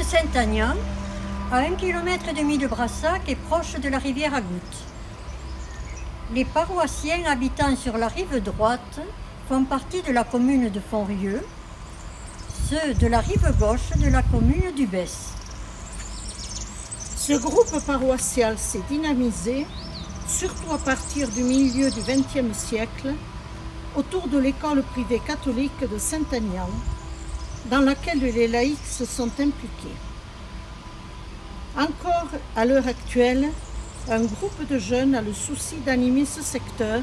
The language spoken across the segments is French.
Saint-Aignan, à 1,5 km de Brassac et proche de la rivière Agoutte. Les paroissiens habitant sur la rive droite font partie de la commune de Fonrieux, ceux de la rive gauche de la commune d'Ubès. Ce groupe paroissial s'est dynamisé, surtout à partir du milieu du XXe siècle, autour de l'école privée catholique de Saint-Aignan, dans laquelle les laïcs se sont impliqués. Encore à l'heure actuelle, un groupe de jeunes a le souci d'animer ce secteur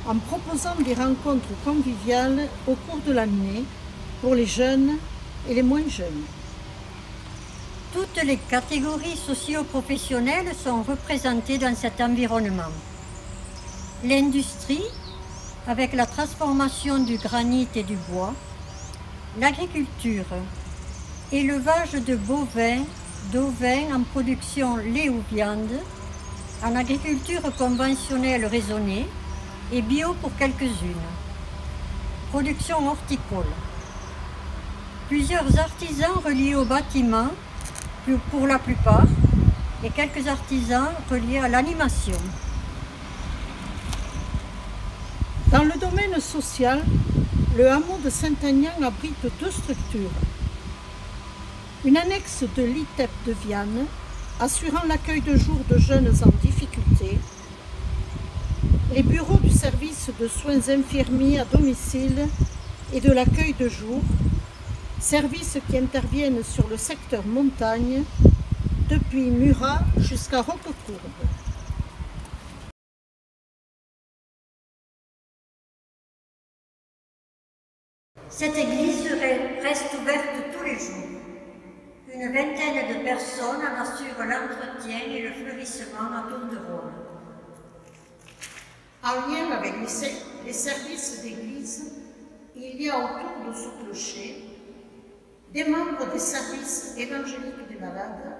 en proposant des rencontres conviviales au cours de l'année pour les jeunes et les moins jeunes. Toutes les catégories socio-professionnelles sont représentées dans cet environnement. L'industrie, avec la transformation du granit et du bois, l'agriculture, élevage de bovins, d'ovins en production lait ou viande, en agriculture conventionnelle raisonnée et bio pour quelques-unes, production horticole. Plusieurs artisans reliés au bâtiment, pour la plupart, et quelques artisans reliés à l'animation. Dans le domaine social, le hameau de Saint-Aignan abrite 2 structures. Une annexe de l'ITEP de Vianne, assurant l'accueil de jour de jeunes en difficulté, les bureaux du service de soins infirmiers à domicile et de l'accueil de jour, services qui interviennent sur le secteur montagne, depuis Murat jusqu'à Roquecourbe. Cette église reste ouverte tous les jours. Une vingtaine de personnes en assurent l'entretien et le fleurissement à tour de rôle. En lien avec les services d'église, il y a autour de ce clocher des membres des services évangéliques des malades,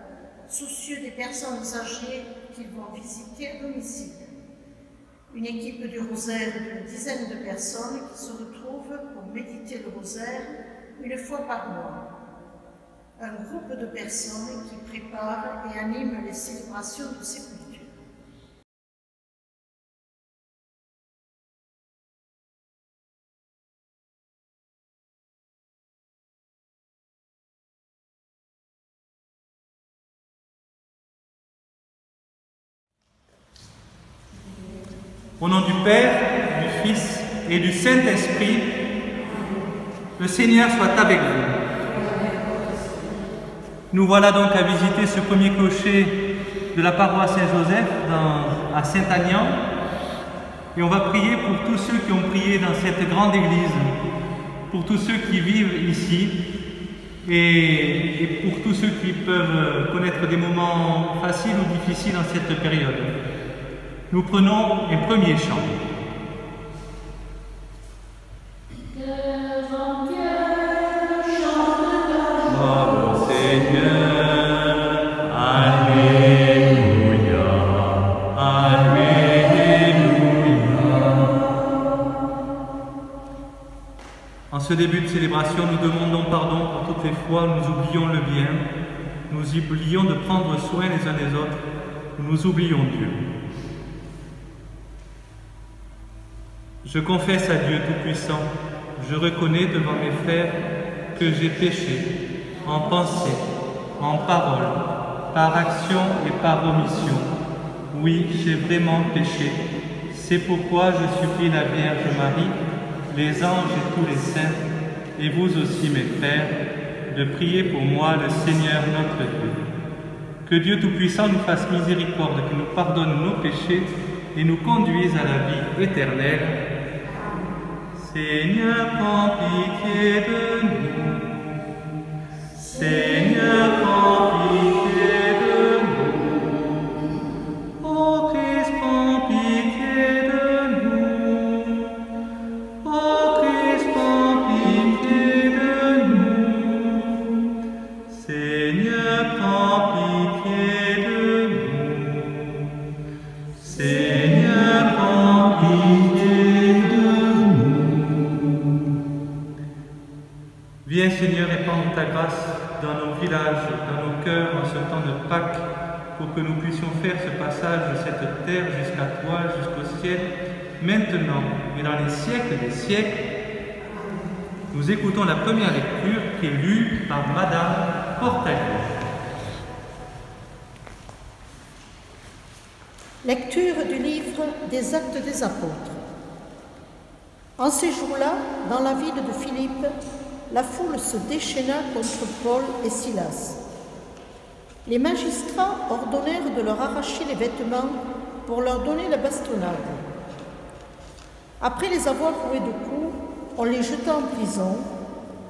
soucieux des personnes âgées qu'ils vont visiter à domicile. Une équipe du rosaire d'une dizaine de personnes qui se retrouvent pour méditer le rosaire une fois par mois. Un groupe de personnes qui préparent et animent les célébrations de sépulture. Au nom du Père, du Fils et du Saint-Esprit, le Seigneur soit avec vous. Nous voilà donc à visiter ce premier clocher de la paroisse Saint-Joseph à Saint-Aignan. Et on va prier pour tous ceux qui ont prié dans cette grande église, pour tous ceux qui vivent ici et pour tous ceux qui peuvent connaître des moments faciles ou difficiles en cette période. Nous prenons un premier chant. Devant Dieu, chante gloire au Seigneur. Alléluia, Alléluia. En ce début de célébration, nous demandons pardon pour toutes les fois où nous oublions le bien, nous oublions de prendre soin les uns des autres, nous oublions Dieu. Je confesse à Dieu Tout-Puissant, je reconnais devant mes frères que j'ai péché, en pensée, en parole, par action et par omission. Oui, j'ai vraiment péché. C'est pourquoi je supplie la Vierge Marie, les anges et tous les saints, et vous aussi mes frères, de prier pour moi le Seigneur notre Dieu. Que Dieu Tout-Puissant nous fasse miséricorde, qu'il nous pardonne nos péchés et nous conduise à la vie éternelle. Seigneur, prends pitié de nous. Seigneur, prends pitié de nous. Ô Christ, prends pitié de nous. Ô Christ, prends pitié de nous. Seigneur, prends pitié de nous. Seigneur, prends pitié de nous. Viens Seigneur répandre ta grâce dans nos vies. filage dans nos cœurs en ce temps de Pâques, pour que nous puissions faire ce passage de cette terre jusqu'à toi, jusqu'au ciel, maintenant et dans les siècles des siècles. Nous écoutons la première lecture qui est lue par Madame Portalis. Lecture du livre des Actes des Apôtres. En ces jours-là, dans la ville de Philippe, la foule se déchaîna contre Paul et Silas. Les magistrats ordonnèrent de leur arracher les vêtements pour leur donner la bastonnade. Après les avoir roués de coups, on les jeta en prison,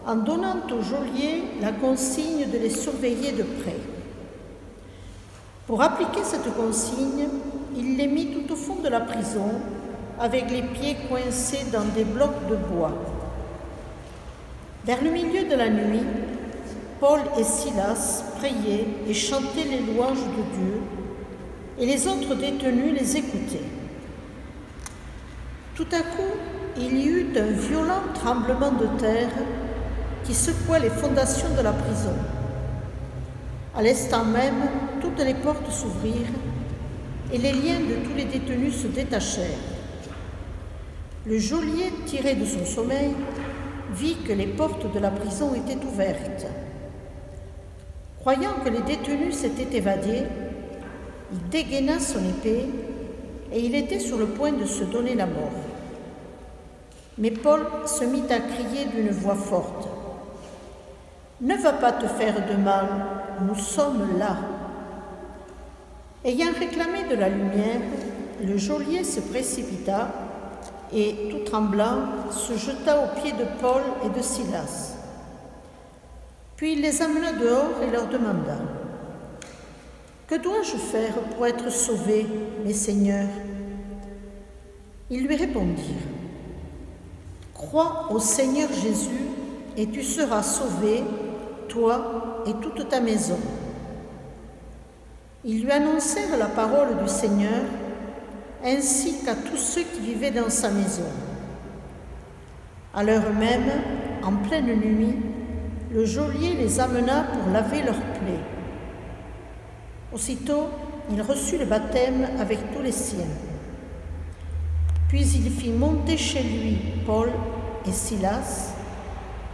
en donnant au geôlier la consigne de les surveiller de près. Pour appliquer cette consigne, il les mit tout au fond de la prison, avec les pieds coincés dans des blocs de bois. Vers le milieu de la nuit, Paul et Silas priaient et chantaient les louanges de Dieu, et les autres détenus les écoutaient. Tout à coup, il y eut un violent tremblement de terre qui secoua les fondations de la prison. À l'instant même, toutes les portes s'ouvrirent et les liens de tous les détenus se détachèrent. Le geôlier, tiré de son sommeil, vit que les portes de la prison étaient ouvertes. Croyant que les détenus s'étaient évadés, il dégaina son épée et il était sur le point de se donner la mort. Mais Paul se mit à crier d'une voix forte : « Ne va pas te faire de mal, nous sommes là. » Ayant réclamé de la lumière, le geôlier se précipita et, tout tremblant, se jeta aux pieds de Paul et de Silas. Puis il les amena dehors et leur demanda : « Que dois-je faire pour être sauvé, mes seigneurs ?» Ils lui répondirent : « Crois au Seigneur Jésus et tu seras sauvé, toi et toute ta maison. » Ils lui annoncèrent la parole du Seigneur, ainsi qu'à tous ceux qui vivaient dans sa maison. À l'heure même, en pleine nuit, le geôlier les amena pour laver leurs plaies. Aussitôt, il reçut le baptême avec tous les siens. Puis il fit monter chez lui Paul et Silas,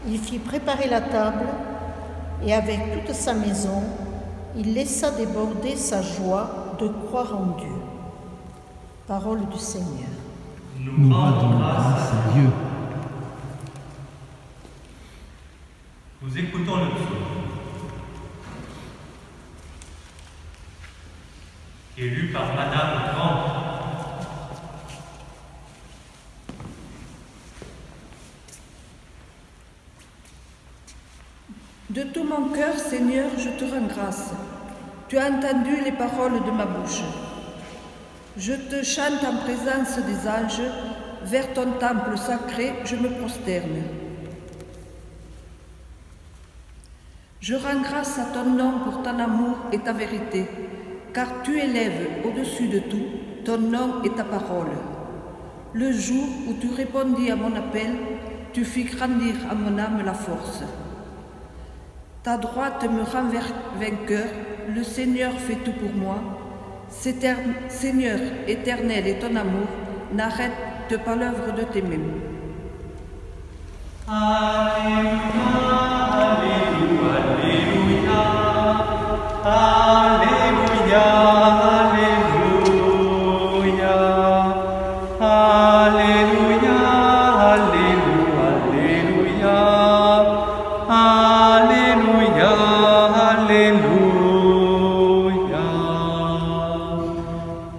il fit préparer la table, et avec toute sa maison, il laissa déborder sa joie de croire en Dieu. Parole du Seigneur. Nous rendons grâce à Dieu. Nous écoutons le psaume qui est lu par Madame Grande. De tout mon cœur, Seigneur, je te rends grâce. Tu as entendu les paroles de ma bouche. Je te chante en présence des anges, vers ton temple sacré, je me prosterne. Je rends grâce à ton nom pour ton amour et ta vérité, car tu élèves au-dessus de tout ton nom et ta parole. Le jour où tu répondis à mon appel, tu fis grandir à mon âme la force. Ta droite me rend vainqueur, le Seigneur fait tout pour moi. Seigneur éternel et ton amour n'arrêtent pas l'œuvre de tes mains. Alléluia, Alléluia, Alléluia, Alléluia, Alléluia, Alléluia, Alléluia, Alléluia.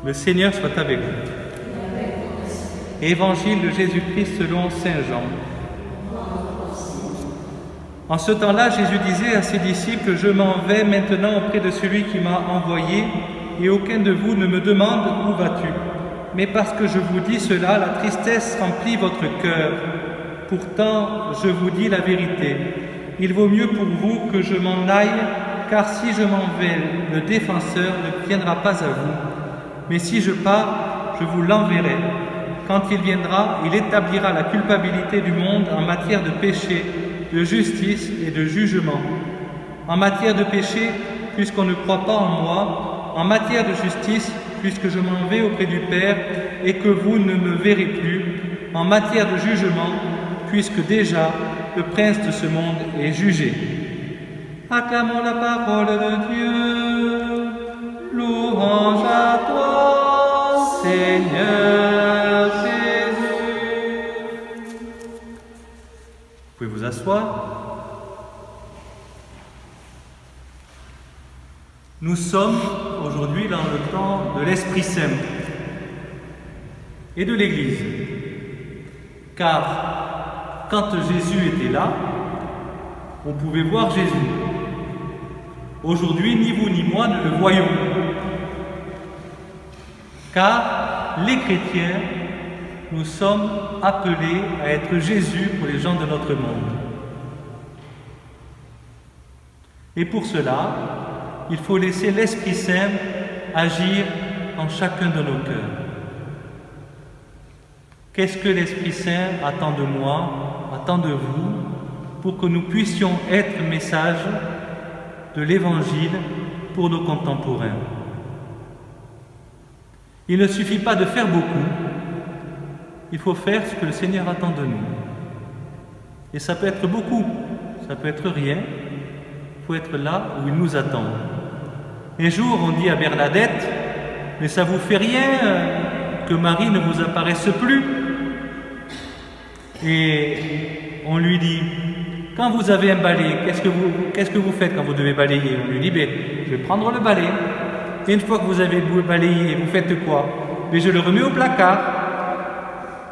Le Seigneur soit avec vous. Évangile de Jésus-Christ selon Saint Jean. En ce temps-là, Jésus disait à ses disciples : « Je m'en vais maintenant auprès de celui qui m'a envoyé, et aucun de vous ne me demande où vas-tu. Mais parce que je vous dis cela, la tristesse remplit votre cœur. Pourtant, je vous dis la vérité. Il vaut mieux pour vous que je m'en aille, car si je m'en vais, le défenseur ne viendra pas à vous. Mais si je pars, je vous l'enverrai. Quand il viendra, il établira la culpabilité du monde en matière de péché, de justice et de jugement. en matière de péché, puisqu'on ne croit pas en moi, en matière de justice, puisque je m'en vais auprès du Père et que vous ne me verrez plus, en matière de jugement, puisque déjà le prince de ce monde est jugé. Acclamons la parole de Dieu. Louange à toi, Seigneur Jésus. Vous pouvez vous asseoir. Nous sommes aujourd'hui dans le temps de l'Esprit Saint et de l'Église. Car quand Jésus était là, on pouvait voir Jésus. Aujourd'hui, ni vous ni moi ne le voyons. Car les chrétiens, nous sommes appelés à être Jésus pour les gens de notre monde. Et pour cela, il faut laisser l'Esprit Saint agir en chacun de nos cœurs. Qu'est-ce que l'Esprit Saint attend de moi, attend de vous, pour que nous puissions être message de l'Évangile pour nos contemporains? Il ne suffit pas de faire beaucoup, il faut faire ce que le Seigneur attend de nous. Et ça peut être beaucoup, ça peut être rien, il faut être là où il nous attend. Un jour, on dit à Bernadette, mais ça vous fait rien que Marie ne vous apparaisse plus. Et on lui dit, quand vous avez un balai, qu'est-ce que vous faites quand vous devez balayer? On lui dit, je vais prendre le balai. Et une fois que vous avez balayé, vous faites quoi? Je le remets au placard.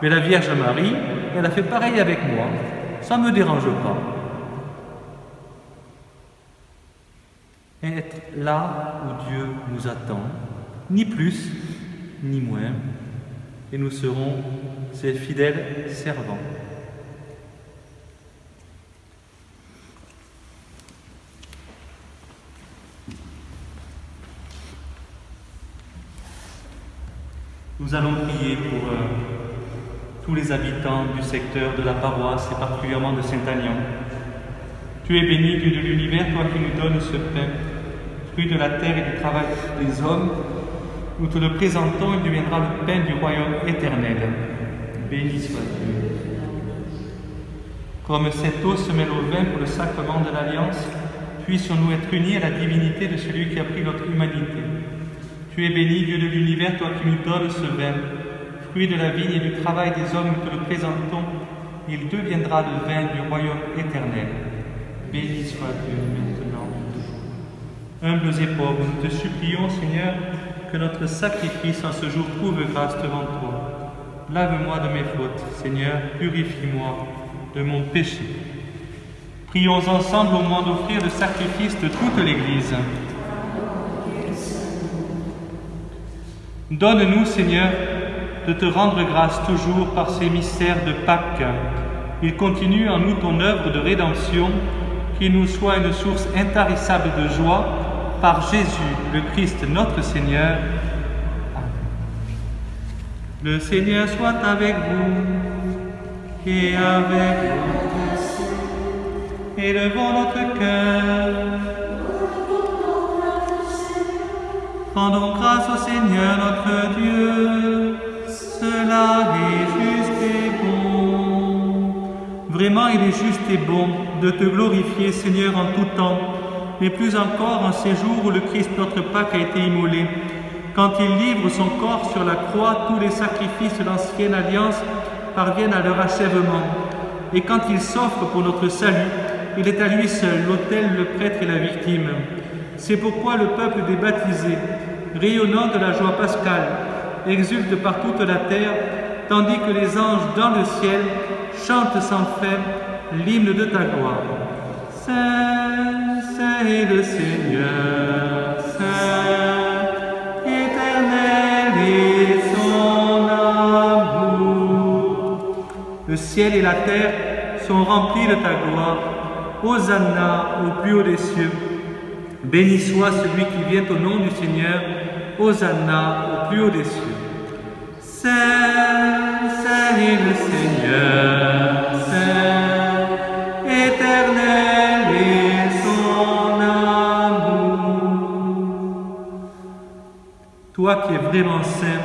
Mais la Vierge Marie, elle a fait pareil avec moi. Ça ne me dérange pas. Être là où Dieu nous attend, ni plus, ni moins, et nous serons ses fidèles servants. Nous allons prier pour tous les habitants du secteur de la paroisse et particulièrement de Saint-Agnan. Tu es béni, Dieu de l'univers, toi qui nous donnes ce pain, fruit de la terre et du travail des hommes. Nous te le présentons, il deviendra le pain du royaume éternel. Béni soit Dieu. Comme cette eau se mêle au vin pour le sacrement de l'Alliance, puissions-nous être unis à la divinité de celui qui a pris notre humanité. Tu es béni, Dieu de l'univers, toi qui nous donnes ce vin, fruit de la vigne et du travail des hommes, nous te le présentons, il deviendra le vin du royaume éternel. Béni soit Dieu maintenant. Humbles et pauvres, nous te supplions, Seigneur, que notre sacrifice en ce jour trouve grâce devant toi. Lave-moi de mes fautes, Seigneur, purifie-moi de mon péché. Prions ensemble au moment d'offrir le sacrifice de toute l'Église. Donne-nous, Seigneur, de te rendre grâce toujours par ces mystères de Pâques. Il continue en nous ton œuvre de rédemption, qu'il nous soit une source intarissable de joie, par Jésus, le Christ, notre Seigneur. Amen. Le Seigneur soit avec vous et avec vous. Élevons notre cœur. Rendons grâce au Seigneur notre Dieu. Cela est juste et bon. Vraiment, il est juste et bon de te glorifier, Seigneur, en tout temps, mais plus encore en ces jours où le Christ, notre Pâque, a été immolé. Quand il livre son corps sur la croix, tous les sacrifices de l'ancienne alliance parviennent à leur achèvement. Et quand il s'offre pour notre salut, il est à lui seul, l'autel, le prêtre et la victime. C'est pourquoi le peuple des baptisés, rayonnant de la joie pascale, exulte par toute la terre, tandis que les anges dans le ciel chantent sans fin l'hymne de ta gloire. Saint, Saint est le Seigneur, Saint, éternel est son amour. Le ciel et la terre sont remplis de ta gloire. Hosanna au plus haut des cieux. Béni soit celui qui vient au nom du Seigneur. Hosanna au plus haut des cieux. Saint, Saint est le Seigneur, Saint, éternel est son toi qui es vraiment saint,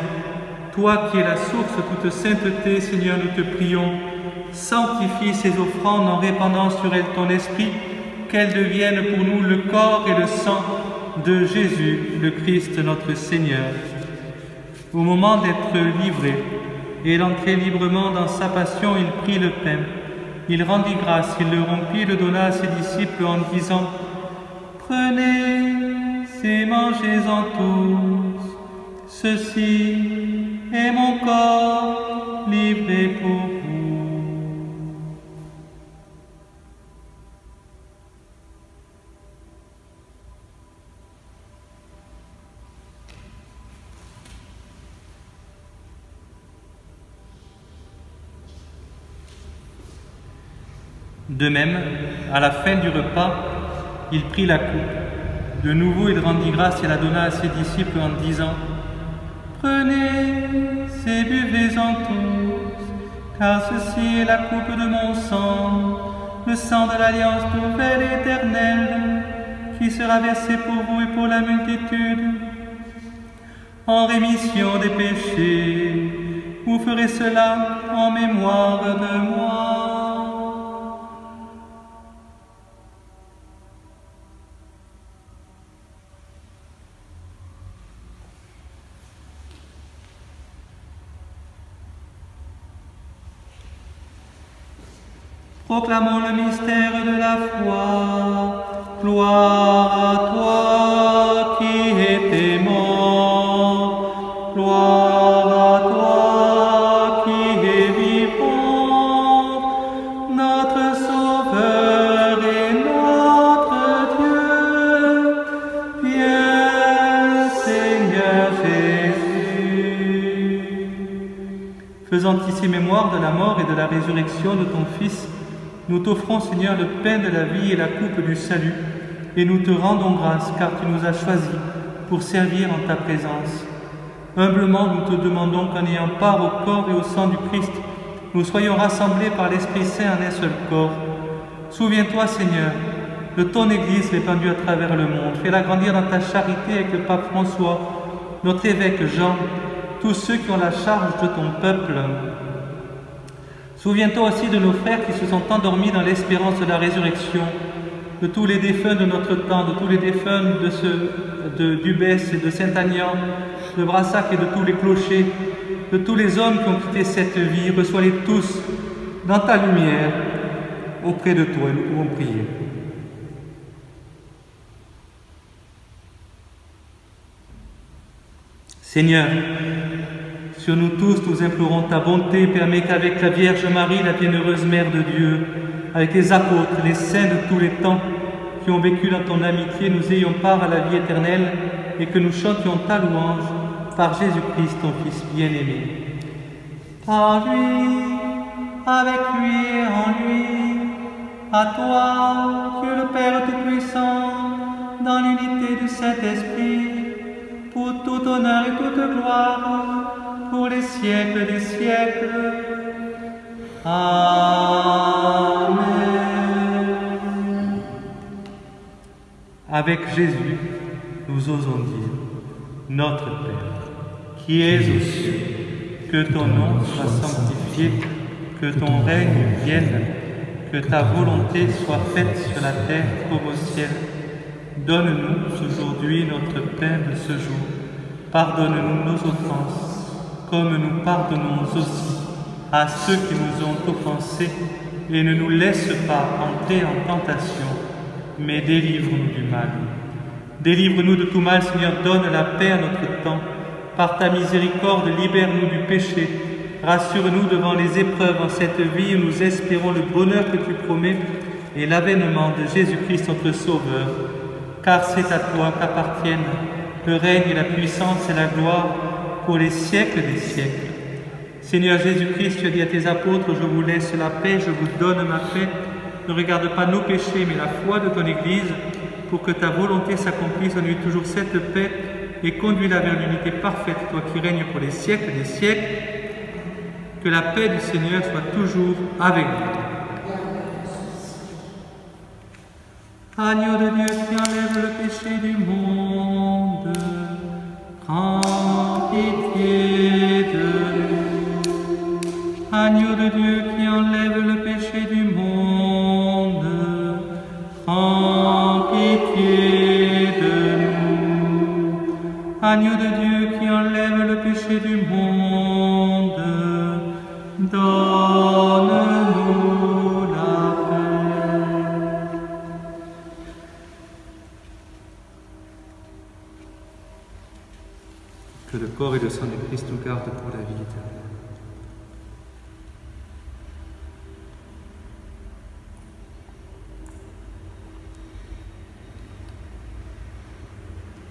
toi qui es la source de toute sainteté, Seigneur, nous te prions, sanctifie ces offrandes en répandant sur elles ton esprit, qu'elles deviennent pour nous le corps et le sang de Jésus, le Christ notre Seigneur. Au moment d'être livré et d'entrer librement dans sa passion, il prit le pain. Il rendit grâce, il le rompit et le donna à ses disciples en disant « Prenez et mangez-en tous, ceci est mon corps livré pour vous. » De même, à la fin du repas, il prit la coupe. De nouveau, il rendit grâce et la donna à ses disciples en disant « Prenez et buvez-en tous, car ceci est la coupe de mon sang, le sang de l'alliance nouvelle et éternelle, qui sera versé pour vous et pour la multitude. En rémission des péchés, vous ferez cela en mémoire de moi. » Proclamons le mystère de la foi. Gloire à toi qui étais mort. Gloire à toi qui es vivant. Notre Sauveur et notre Dieu. Viens, Seigneur Jésus. Faisant ici mémoire de la mort et de la résurrection de ton Fils, nous t'offrons, Seigneur, le pain de la vie et la coupe du salut, et nous te rendons grâce, car tu nous as choisis pour servir en ta présence. Humblement, nous te demandons qu'en ayant part au corps et au sang du Christ, nous soyons rassemblés par l'Esprit Saint en un seul corps. Souviens-toi, Seigneur, de ton Église répandue à travers le monde. Fais-la grandir dans ta charité avec le pape François, notre évêque Jean, tous ceux qui ont la charge de ton peuple. Souviens-toi aussi de nos frères qui se sont endormis dans l'espérance de la résurrection, de tous les défunts de notre temps, de tous les défunts d'Ubès et de Saint-Agnan, de Brassac et de tous les clochers, de tous les hommes qui ont quitté cette vie. Reçois-les tous dans ta lumière, auprès de toi, et nous pouvons prier. Seigneur, sur nous tous, nous implorons ta bonté. Permets qu'avec la Vierge Marie, la bienheureuse Mère de Dieu, avec les apôtres, les saints de tous les temps qui ont vécu dans ton amitié, nous ayons part à la vie éternelle et que nous chantions ta louange par Jésus-Christ, ton Fils bien-aimé. Par lui, avec lui et en lui, à toi, Dieu le Père Tout-Puissant, dans l'unité du Saint-Esprit, pour tout honneur et toute gloire, pour les siècles des siècles. Amen. Avec Jésus, nous osons dire, Notre Père, qui es aux cieux, que ton nom soit sanctifié, que ton règne vienne, que ta volonté soit faite sur la terre comme au ciel. Donne-nous aujourd'hui notre pain de ce jour. Pardonne-nous nos offenses, comme nous pardonnons aussi à ceux qui nous ont offensés, et ne nous laisse pas entrer en tentation, mais délivre-nous du mal. Délivre-nous de tout mal, Seigneur, donne la paix à notre temps. Par ta miséricorde, libère-nous du péché. Rassure-nous devant les épreuves en cette vie où nous espérons le bonheur que tu promets et l'avènement de Jésus-Christ, notre Sauveur. Car c'est à toi qu'appartiennent le règne et la puissance et la gloire pour les siècles des siècles. Seigneur Jésus-Christ, tu as dit à tes apôtres, je vous laisse la paix, je vous donne ma paix. Ne regarde pas nos péchés, mais la foi de ton Église, pour que ta volonté s'accomplisse. Donne-lui toujours cette paix et conduis-la vers l'unité parfaite, toi qui règnes pour les siècles des siècles. Que la paix du Seigneur soit toujours avec vous. Agneau de Dieu qui enlève le péché du monde, prends Agneau de Dieu qui enlève le péché du monde, prends pitié de nous. Agneau de Dieu qui enlève le péché du monde, donne-nous la paix. Que le corps et le sang de Christ nous gardent pour la vie éternelle.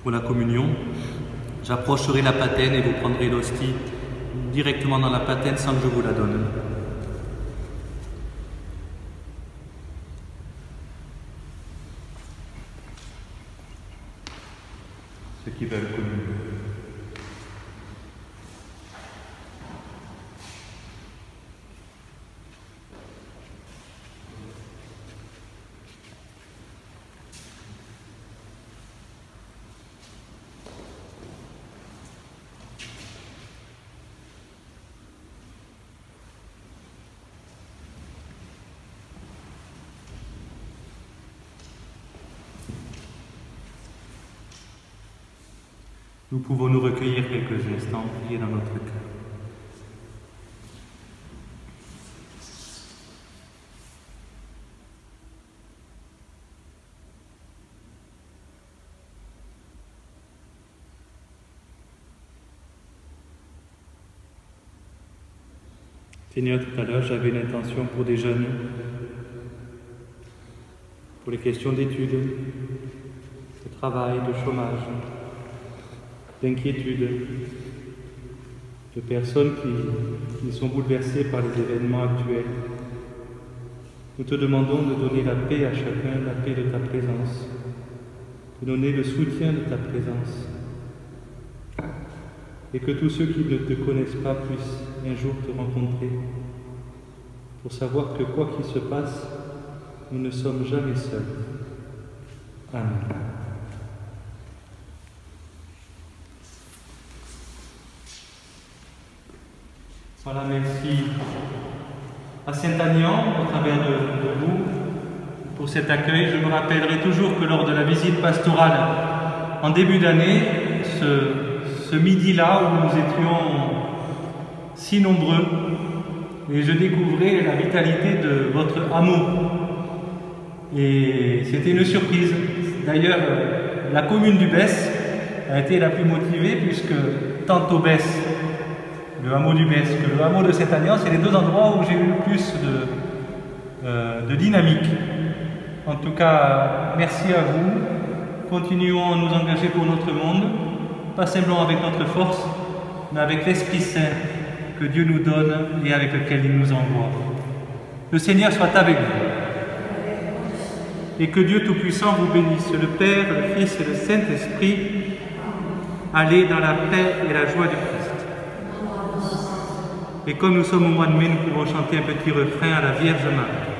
Pour la communion, j'approcherai la patène et vous prendrez l'hostie directement dans la patène sans que je vous la donne. Ceux qui veulent communier. Nous pouvons nous recueillir quelques instants, prier dans notre cœur. Seigneur, tout à l'heure, j'avais une intention pour des jeunes, pour les questions d'études, de travail, de chômage, d'inquiétude, de personnes qui sont bouleversées par les événements actuels. Nous te demandons de donner la paix à chacun, la paix de ta présence, de donner le soutien de ta présence, et que tous ceux qui ne te connaissent pas puissent un jour te rencontrer, pour savoir que quoi qu'il se passe, nous ne sommes jamais seuls. Amen. Voilà, merci à Saint-Agnan, au travers de vous, pour cet accueil. Je me rappellerai toujours que lors de la visite pastorale en début d'année, ce midi-là où nous étions si nombreux, et je découvrais la vitalité de votre hameau. Et c'était une surprise. D'ailleurs, la commune du Besse a été la plus motivée, puisque tant au Besse, le hameau du Besse, que le hameau de Saint-Agnan, c'est les deux endroits où j'ai eu le plus de dynamique. En tout cas, merci à vous. Continuons à nous engager pour notre monde, pas simplement avec notre force, mais avec l'Esprit Saint que Dieu nous donne et avec lequel il nous envoie. Le Seigneur soit avec vous. Et que Dieu Tout-Puissant vous bénisse, le Père, le Fils et le Saint-Esprit. Allez dans la paix et la joie du Christ. Et comme nous sommes au mois de mai, nous pouvons chanter un petit refrain à la Vierge Marie.